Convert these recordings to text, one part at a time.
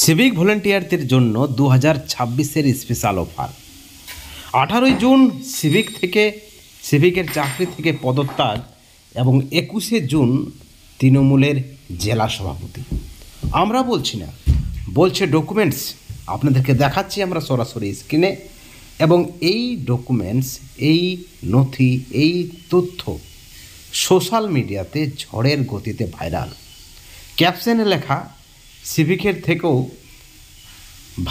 Civic ভলেন্টিয়ারদের জন্য 2026-এর special offer. 18 June সিভিকের চাকরি থেকে পদত্যাগ এবং 21শে জুন তৃণমূলের জেলা সভাপতি। আমরা বলছি না, বলছে ডকুমেন্টস। আপনাদেরকে দেখাচ্ছি আমরা সরাসরি স্ক্রিনে। এবং এই ডকুমেন্টস, এই নথি, এই তথ্য সোশ্যাল মিডিয়াতে ঝড়ের গতিতে ভাইরাল। ক্যাপশনে লেখা সিভিকের থেকেও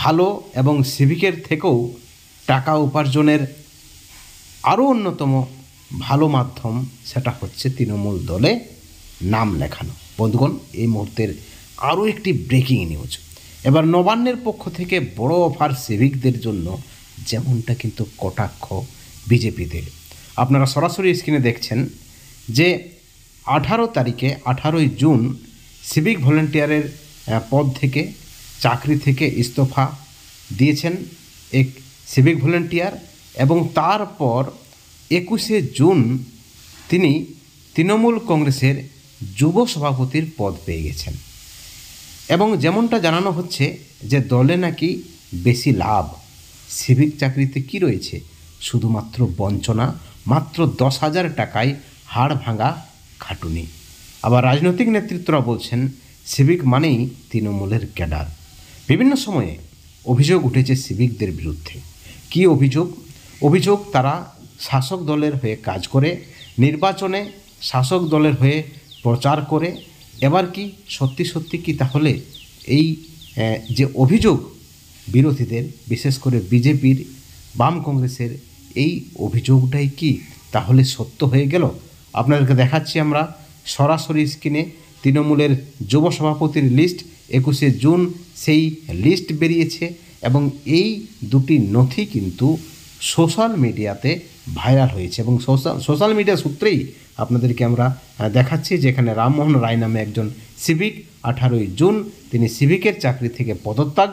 ভালো এবং সিভিকের থেকেও টাকা উপার্জনের আরও অন্যতম ভালো মাধ্যম, সেটা হচ্ছে তৃণমূল দলে নাম লেখানো। বন্ধুগণ, এই মুহূর্তের আরও একটি ব্রেকিং নিউজ। এবার নবান্নের পক্ষ থেকে বড় অফার সিভিকদের জন্য, যেমনটা কিন্তু কটাক্ষ বিজেপিদের। আপনারা সরাসরি স্ক্রিনে দেখছেন যে 18 জুন সিভিক ভলেন্টিয়ারের পদ থেকে, চাকরি থেকে ইস্তফা দিয়েছেন এক সিভিক ভলেন্টিয়ার এবং তারপর 21শে জুন তিনি তৃণমূল কংগ্রেসের যুব সভাপতির পদ পেয়ে গেছেন। এবং যেমনটা জানানো হচ্ছে যে দলে নাকি বেশি লাভ। সিভিক চাকরিতে কি রয়েছে? শুধুমাত্র বঞ্চনা, মাত্র 10,000 টাকায় হাড় ভাঙা খাটুনি। আবার রাজনৈতিক নেতৃত্বরা বলছেন সিভিক মানেই তৃণমূলের ক্যাডার। বিভিন্ন সময়ে অভিযোগ উঠেছে সিভিকদের বিরুদ্ধে। কী অভিযোগ? তারা শাসক দলের হয়ে কাজ করে, নির্বাচনে শাসক দলের হয়ে প্রচার করে। এবার কি সত্যি কি তাহলে এই যে অভিযোগ বিরোধীদের, বিশেষ করে বিজেপির, বাম কংগ্রেসের, এই অভিযোগটাই কি তাহলে সত্য হয়ে গেল? আপনাদেরকে দেখাচ্ছি আমরা সরাসরি স্ক্রিনে তৃণমূলের যুব সভাপতির লিস্ট। 21শে জুন সেই লিস্ট বেরিয়েছে এবং এই দুটি নথি কিন্তু সোশ্যাল মিডিয়াতে ভাইরাল হয়েছে। এবং সোশ্যাল মিডিয়া সূত্রেই আপনাদেরকে আমরা দেখাচ্ছি, যেখানে রামমোহন রায় নামে একজন সিভিক 18 জুন তিনি সিভিকের চাকরি থেকে পদত্যাগ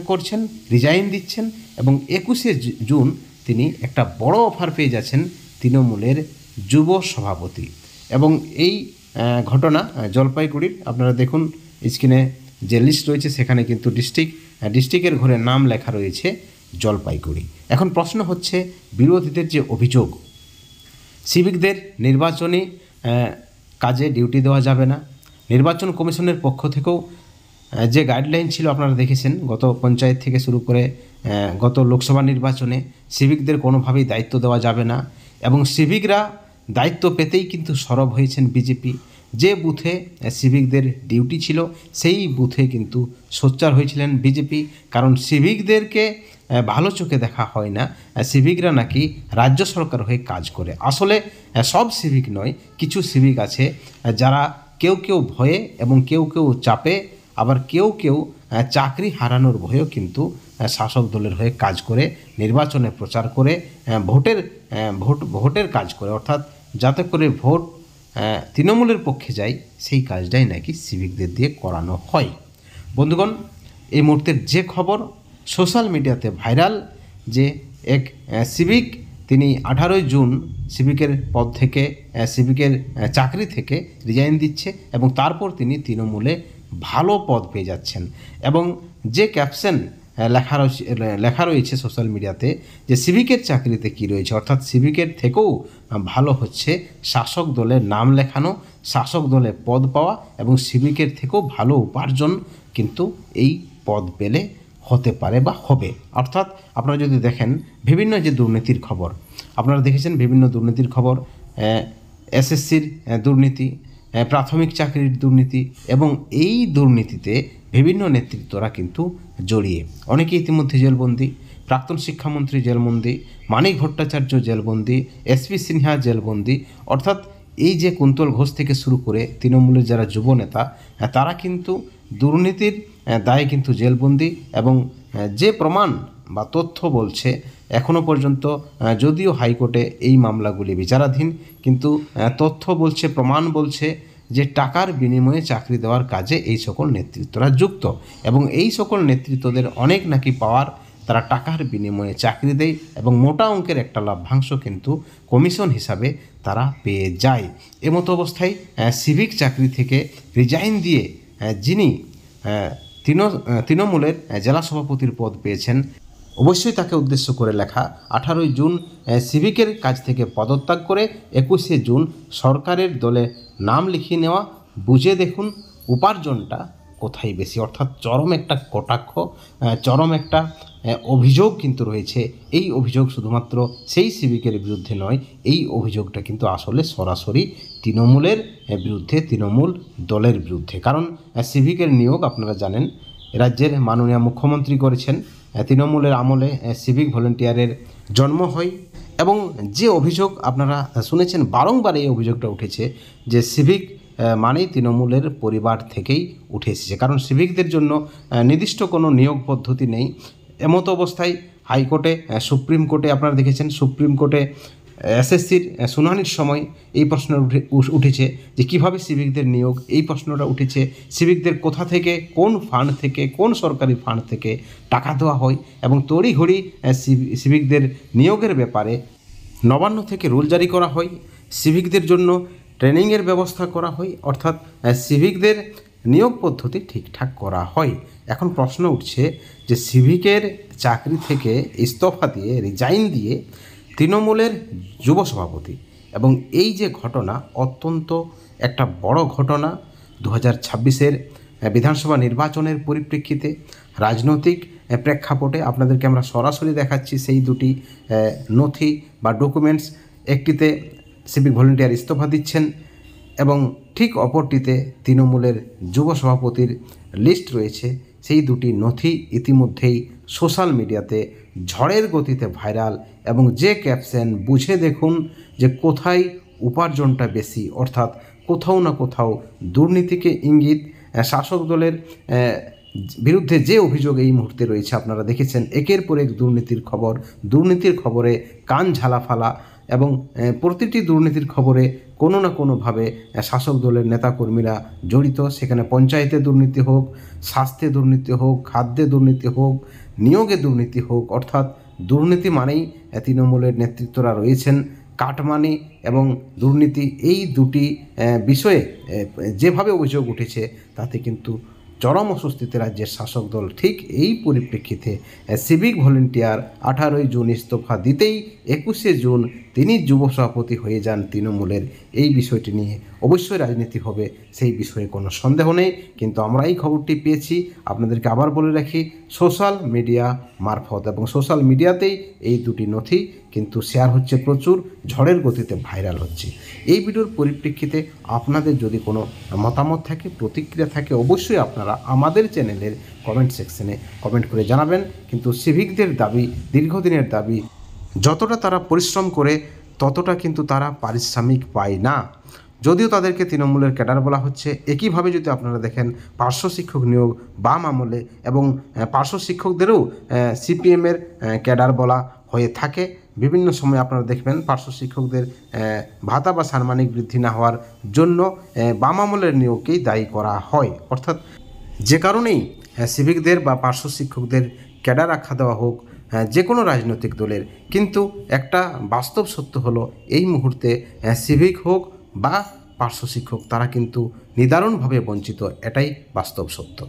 করছেন, রিজাইন দিচ্ছেন এবং 21শে জুন তিনি একটা বড় অফার পেয়ে যাচ্ছেন তৃণমূলের যুব সভাপতি। এবং এই ঘটনা জলপাইগুড়ির। আপনারা দেখুন স্ক্রিনে যে লিস্ট রয়েছে, সেখানে কিন্তু ডিস্ট্রিক্টের ঘরে নাম লেখা রয়েছে জলপাইগুড়ি। এখন প্রশ্ন হচ্ছে, বিরোধীদের যে অভিযোগ সিভিকদের নির্বাচনী কাজে ডিউটি দেওয়া যাবে না, নির্বাচন কমিশনের পক্ষ থেকেও যে গাইডলাইন ছিল আপনারা দেখেছেন, গত পঞ্চায়েত থেকে শুরু করে গত লোকসভা নির্বাচনে সিভিকদের কোনোভাবেই দায়িত্ব দেওয়া যাবে না। এবং সিভিকরা দায়িত্ব পেতেই কিন্তু সরব হয়েছেন বিজেপি। যে বুথে সিভিকদের ডিউটি ছিল সেই বুথে কিন্তু সোচ্চার হয়েছিলেন বিজেপি, কারণ সিভিকদেরকে ভালো চোখে দেখা হয় না। সিভিকরা নাকি রাজ্য সরকার হয়ে কাজ করে। আসলে সব সিভিক নয়, কিছু সিভিক আছে যারা কেউ ভয়ে এবং কেউ চাপে, আবার কেউ চাকরি হারানোর ভয়েও কিন্তু শাসক দলের হয়ে কাজ করে, নির্বাচনে প্রচার করে, ভোটের কাজ করে, অর্থাৎ যাতে করে ভোট তৃণমূলের পক্ষে যায়, সেই কাজটাই নাকি সিভিকদের দিয়ে করানো হয়। বন্ধুগণ, এই মুহূর্তের যে খবর সোশ্যাল মিডিয়াতে ভাইরাল, যে এক সিভিক তিনি 18 জুন সিভিকের পদ থেকে, সিভিকের চাকরি থেকে রিজাইন দিচ্ছে এবং তারপর তিনি তৃণমূলে ভালো পদ পেয়ে যাচ্ছেন। এবং যে ক্যাপশন লেখা রয়েছে সোশ্যাল মিডিয়াতে, যে সিভিকের চাকরিতে কি রয়েছে, অর্থাৎ সিভিকের থেকেও ভালো হচ্ছে শাসক দলের নাম লেখানো, শাসক দলে পদ পাওয়া এবং সিভিকের থেকেও ভালো উপার্জন কিন্তু এই পদ পেলে হতে পারে বা হবে। অর্থাৎ আপনারা যদি দেখেন বিভিন্ন যে দুর্নীতির খবর, আপনারা দেখেছেন বিভিন্ন দুর্নীতির খবর, এসএসসির দুর্নীতি, প্রাথমিক চাকরির দুর্নীতি, এবং এই দুর্নীতিতে বিভিন্ন নেতৃত্বরা কিন্তু জড়িয়ে। অনেকে ইতিমধ্যে জেলবন্দি, প্রাক্তন শিক্ষামন্ত্রী জেলবন্দি, মানিক ভট্টাচার্য জেলবন্দি, এসপি সিনহা জেলবন্দি। অর্থাৎ এই যে কুন্তল ঘোষ থেকে শুরু করে তৃণমূলের যারা যুব নেতা, তারা কিন্তু দুর্নীতির দায়ে কিন্তু জেলবন্দি। এবং যে প্রমাণ বা তথ্য বলছে, এখনও পর্যন্ত যদিও হাইকোর্টে এই মামলাগুলি বিচারাধীন, কিন্তু তথ্য বলছে, প্রমাণ বলছে যে টাকার বিনিময়ে চাকরি দেওয়ার কাজে এই সকল নেতৃত্বরা যুক্ত। এবং এই সকল নেতৃত্বদের অনেক নাকি পাওয়ার, তারা টাকার বিনিময়ে চাকরি দেয় এবং মোটা অঙ্কের একটা লভ্যাংশ কিন্তু কমিশন হিসাবে তারা পেয়ে যায়। এমতো অবস্থায় সিভিক চাকরি থেকে রিজাইন দিয়ে যিনি তৃণমূলের জেলা সভাপতির পদ পেয়েছেন। অবশ্যই তাকে উদ্দেশ্য করে লেখা 18ই জুন সিভিকের কাজ থেকে পদত্যাগ করে 21শে জুন সরকারের দলে নাম লিখিয়ে নেওয়া, বুঝে দেখুন উপার্জনটা কোথায় বেশি। অর্থাৎ চরম একটা কটাক্ষ, চরম একটা অভিযোগ কিন্তু রয়েছে। এই অভিযোগ শুধুমাত্র সেই সিভিকের বিরুদ্ধে নয়, এই অভিযোগটা কিন্তু আসলে সরাসরি তৃণমূলের বিরুদ্ধে, তৃণমূল দলের বিরুদ্ধে। কারণ সিভিকের নিয়োগ আপনারা জানেন রাজ্যের মাননীয় মুখ্যমন্ত্রী করেছেন। তৃণমূলের আমলে সিভিক ভলেন্টিয়ারের জন্ম হয় এবং যে অভিযোগ আপনারা শুনেছেন, বারংবার এই অভিযোগটা উঠেছে যে সিভিক মানেই তৃণমূলের পরিবার থেকেই উঠে এসেছে। কারণ সিভিকদের জন্য নির্দিষ্ট কোনো নিয়োগ পদ্ধতি নেই। এমতো অবস্থায় হাইকোর্টে, সুপ্রিম কোর্টে আপনারা দেখেছেন, সুপ্রিম কোর্টে এসএসসির শুনানির সময় এই প্রশ্ন উঠেছে যে কীভাবে সিভিকদের নিয়োগ, এই প্রশ্নটা উঠেছে সিভিকদের কোথা থেকে, কোন ফান্ড থেকে, কোন সরকারি ফান্ড থেকে টাকা দেওয়া হয় এবং তড়িঘড়ি সিভিকদের নিয়োগের ব্যাপারে নবান্ন থেকে রুল জারি করা হয়, সিভিকদের জন্য ট্রেনিংয়ের ব্যবস্থা করা হয়, অর্থাৎ সিভিকদের নিয়োগ পদ্ধতি ঠিকঠাক করা হয়। এখন প্রশ্ন উঠছে যে সিভিকের চাকরি থেকে ইস্তফা দিয়ে, রিজাইন দিয়ে তৃণমূলের যুব সভাপতি, এবং এই যে ঘটনা অত্যন্ত একটা বড় ঘটনা 2026-এর বিধানসভা নির্বাচনের পরিপ্রেক্ষিতে, রাজনৈতিক প্রেক্ষাপটে আপনাদেরকে আমরা সরাসরি দেখাচ্ছি সেই দুটি নথি বা ডকুমেন্টস। একটিতে সিভিক ভলেন্টিয়ার ইস্তফা দিচ্ছেন এবং ঠিক অপরটিতে তৃণমূলের যুব সভাপতির লিস্ট রয়েছে। সেই দুটি নথি ইতিমধ্যেই সোশ্যাল মিডিয়াতে ঝড়ের গতিতে ভাইরাল, এবং যে ক্যাপশন বুঝে দেখুন যে কোথায় উপার্জনটা বেশি, অর্থাৎ কোথাও না কোথাও দুর্নীতিকে ইঙ্গিত। শাসক দলের বিরুদ্ধে যে অভিযোগ এই মুহূর্তে রয়েছে আপনারা দেখেছেন, একের পর এক দুর্নীতির খবর, দুর্নীতির খবরে কান ঝালাফালা, এবং প্রতিটি দুর্নীতির খবরে কোনো না কোনোভাবে শাসক দলের নেতাকর্মীরা জড়িত। সেখানে পঞ্চায়েতে দুর্নীতি হোক, স্বাস্থ্যে দুর্নীতি হোক, খাদ্যে দুর্নীতি হোক, নিয়োগে দুর্নীতি হোক, অর্থাৎ দুর্নীতি মানেই তৃণমূলের নেতৃত্বরা রয়েছেন। কাটমানি এবং দুর্নীতি, এই দুটি বিষয়ে যেভাবে অভিযোগ উঠেছে তাতে কিন্তু চরম অস্বস্তিতে রাজ্যের শাসক দল। ঠিক এই পরিপ্রেক্ষিতে সিভিক ভলেন্টিয়ার 18ই জুন ইস্তফা দিতেই 21শে জুন তিনি যুব সভাপতি হয়ে যান তৃণমূলের। এই বিষয়টি নিয়ে অবশ্যই রাজনীতি হবে, সেই বিষয়ে কোনো সন্দেহ নেই। কিন্তু আমরা এই খবরটি পেয়েছি, আপনাদেরকে আবার বলে রাখি, সোশ্যাল মিডিয়া মারফত, এবং সোশ্যাল মিডিয়াতেই এই দুটি নথি কিন্তু শেয়ার হচ্ছে, প্রচুর ঝড়ের গতিতে ভাইরাল হচ্ছে। এই ভিডিওর পরিপ্রেক্ষিতে আপনাদের যদি কোনো মতামত থাকে, প্রতিক্রিয়া থাকে, অবশ্যই আপনারা আমাদের চ্যানেলের কমেন্ট সেকশনে কমেন্ট করে জানাবেন। কিন্তু সিভিকদের দাবি, দীর্ঘদিনের দাবি, যতটা তারা পরিশ্রম করে ততটা কিন্তু তারা পারিশ্রমিক পায় না, যদিও তাদেরকে তৃণমূলের ক্যাডার বলা হচ্ছে। একইভাবে যদি আপনারা দেখেন পার্শ্ব শিক্ষক নিয়োগ বাম আমলে, এবং পার্শ্ব শিক্ষকদেরও সিপিএমের ক্যাডার বলা হয়ে থাকে। বিভিন্ন সময় আপনারা দেখবেন পার্শ্ব শিক্ষকদের ভাতা বা সাম্মানিক বৃদ্ধি না হওয়ার জন্য বাম আমলের নিয়োগকেই দায়ী করা হয়। অর্থাৎ যে কারণেই সিভিকদের বা পার্শ্ব শিক্ষকদের ক্যাডার রাখা দেওয়া হোক যে কোনো রাজনৈতিক দলের, কিন্তু একটা বাস্তব সত্য হলো এই মুহূর্তে সিভিক হোক বা পার্শ্ব শিক্ষক, তারা কিন্তু নিদারুণভাবে বঞ্চিত, এটাই বাস্তব সত্য।